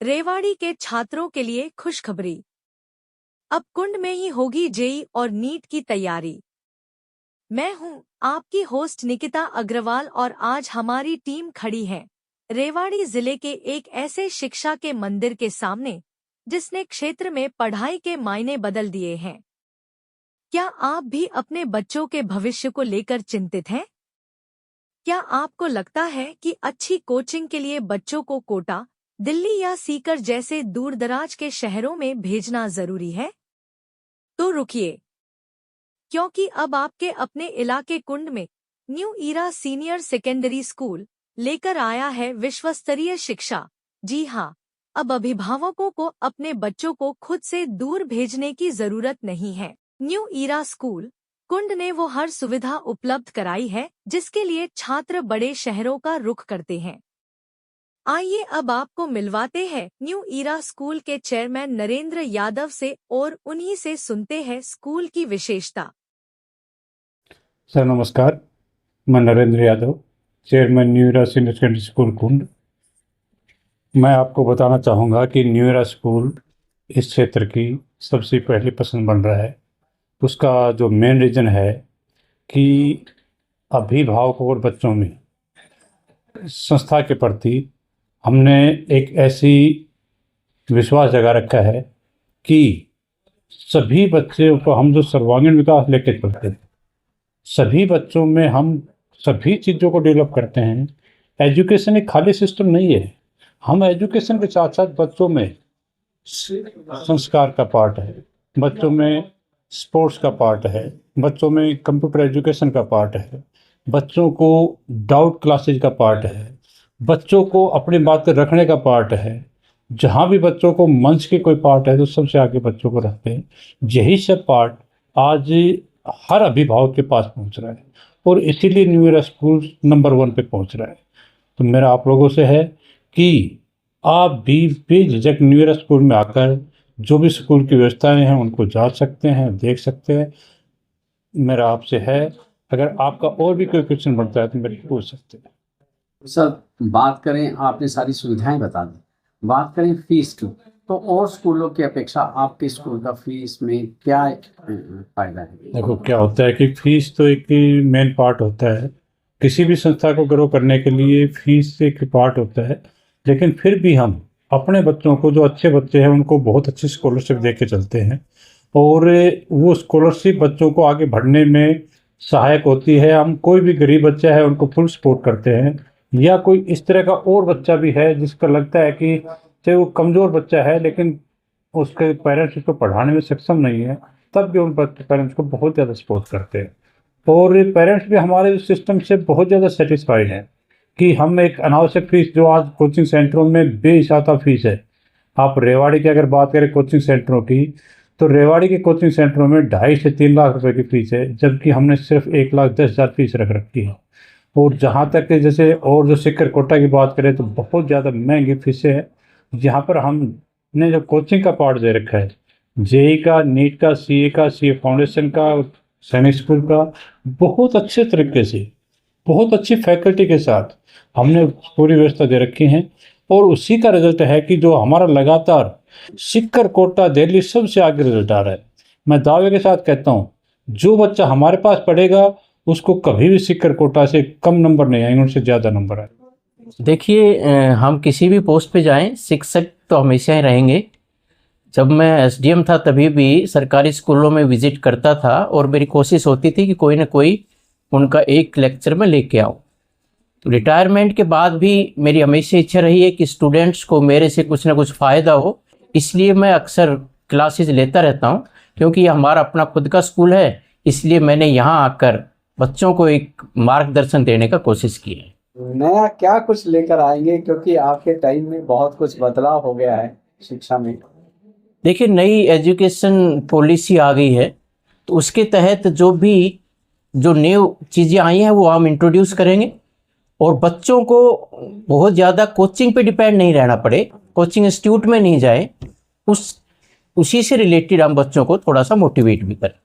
रेवाड़ी के छात्रों के लिए खुशखबरी। अब कुंड में ही होगी जेईई और नीट की तैयारी। मैं हूं आपकी होस्ट निकिता अग्रवाल और आज हमारी टीम खड़ी है रेवाड़ी जिले के एक ऐसे शिक्षा के मंदिर के सामने जिसने क्षेत्र में पढ़ाई के मायने बदल दिए हैं। क्या आप भी अपने बच्चों के भविष्य को लेकर चिंतित हैं? क्या आपको लगता है कि अच्छी कोचिंग के लिए बच्चों को कोटा, दिल्ली या सीकर जैसे दूरदराज के शहरों में भेजना जरूरी है? तो रुकिए, क्योंकि अब आपके अपने इलाके कुंड में new era senior secondary school लेकर आया है विश्वस्तरीय शिक्षा। जी हाँ, अब अभिभावकों को अपने बच्चों को खुद से दूर भेजने की जरूरत नहीं है। न्यू ईरा स्कूल कुंड ने वो हर सुविधा उपलब्ध कराई है जिसके लिए छात्र बड़े शहरों का रुख करते हैं। आइए अब आपको मिलवाते हैं न्यू ईरा स्कूल के चेयरमैन नरेंद्र यादव से और उन्हीं से सुनते हैं स्कूल की विशेषता। सर नमस्कार, मैं Narendra Yadav, chairman new era senior secondary school Kund. मैं आपको बताना चाहूँगा कि न्यू ईरा स्कूल इस क्षेत्र की सबसे पहली पसंद बन रहा है। उसका जो मेन रीज़न है कि अभिभावकों और बच्चों में संस्था के प्रति हमने एक ऐसी विश्वास जगा रखा है कि सभी बच्चों को हम जो सर्वांगीण विकास लेकर चलते हैं, सभी बच्चों में हम सभी चीज़ों को डेवलप करते हैं। एजुकेशन एक खाली सिस्टम नहीं है। हम एजुकेशन के साथ साथ बच्चों में संस्कार का पार्ट है, बच्चों में स्पोर्ट्स का पार्ट है, बच्चों में कंप्यूटर एजुकेशन का पार्ट है, बच्चों को डाउट क्लासेज का पार्ट है, बच्चों को अपनी बात रखने का पार्ट है। जहाँ भी बच्चों को मंच के कोई पार्ट है तो सबसे आगे बच्चों को रखते हैं। यही सब पार्ट आज हर अभिभावक के पास पहुँच रहा है और इसीलिए न्यू ईरा स्कूल नंबर 1 पे पहुँच रहा है। तो मेरा आप लोगों से है कि आप भी बेझिझक न्यू ईरा स्कूल में आकर जो भी स्कूल की व्यवस्थाएं हैं उनको जांच सकते हैं, देख सकते हैं। मेरा आपसे है, अगर आपका और भी कोई क्वेश्चन बनता है तो मेरे पूछ सकते हैं। सर, बात करें, आपने सारी सुविधाएं बता दी, बात करें फीस की, तो और स्कूलों की अपेक्षा आपके स्कूल का फीस में क्या फायदा है? देखो, क्या होता है कि फीस तो एक मेन पार्ट होता है। किसी भी संस्था को ग्रो करने के लिए फीस एक पार्ट होता है, लेकिन फिर भी हम अपने बच्चों को, जो अच्छे बच्चे हैं, उनको बहुत अच्छी स्कॉलरशिप दे के चलते हैं और वो स्कॉलरशिप बच्चों को आगे बढ़ने में सहायक होती है। हम कोई भी गरीब बच्चा है उनको फुल सपोर्ट करते हैं, या कोई इस तरह का और बच्चा भी है जिसका लगता है कि चाहे वो कमज़ोर बच्चा है लेकिन उसके पेरेंट्स उसको पढ़ाने में सक्षम नहीं है, तब भी उन पेरेंट्स को बहुत ज़्यादा सपोर्ट करते हैं। और पेरेंट्स भी हमारे सिस्टम से बहुत ज़्यादा सेटिस्फाइड हैं कि हम एक अनावश्यक फीस, जो आज कोचिंग सेंटरों में बेहिसाब फीस है। आप रेवाड़ी की अगर बात करें कोचिंग सेंटरों की, तो रेवाड़ी के कोचिंग सेंटरों में 2.5 से 3 लाख रुपए की फीस है, जबकि हमने सिर्फ 1,10,000 फीस रख रखी है। और जहाँ तक कि जैसे और जो सीकर कोटा की बात करें तो बहुत ज़्यादा महंगी फीसें हैं। यहाँ पर हमने जो कोचिंग का पार्ट दे रखा है, जेईई का, नीट का, सीए का, सीए फाउंडेशन का, सैनिक स्कूल का, बहुत अच्छे तरीके से, बहुत अच्छी फैकल्टी के साथ हमने पूरी व्यवस्था दे रखी है। और उसी का रिजल्ट है कि जो हमारा लगातार सीकर, कोटा, दिल्ली सबसे आगे रिजल्ट आ रहा है। मैं दावे के साथ कहता हूँ, जो बच्चा हमारे पास पढ़ेगा उसको कभी भी सीकर, कोटा से कम नंबर नहीं आएंगे, उनसे ज़्यादा नंबर आए। देखिए, हम किसी भी पोस्ट पे जाएं, शिक्षक तो हमेशा ही रहेंगे। जब मैं एसडीएम था तभी भी सरकारी स्कूलों में विजिट करता था और मेरी कोशिश होती थी कि कोई ना कोई उनका एक लेक्चर में लेके आऊँ। तो रिटायरमेंट के बाद भी मेरी हमेशा इच्छा रही है कि स्टूडेंट्स को मेरे से कुछ ना कुछ फ़ायदा हो, इसलिए मैं अक्सर क्लासेस लेता रहता हूँ। क्योंकि ये हमारा अपना खुद का स्कूल है, इसलिए मैंने यहाँ आकर बच्चों को एक मार्गदर्शन देने का कोशिश की है। नया क्या कुछ लेकर आएंगे, क्योंकि आपके टाइम में बहुत कुछ बदलाव हो गया है शिक्षा में? देखिए, नई एजुकेशन पॉलिसी आ गई है, तो उसके तहत जो न्यू चीज़ें आई हैं वो हम इंट्रोड्यूस करेंगे और बच्चों को बहुत ज़्यादा कोचिंग पे डिपेंड नहीं रहना पड़े, कोचिंग इंस्टीट्यूट में नहीं जाए, उसी से रिलेटेड हम बच्चों को थोड़ा सा मोटिवेट भी करें।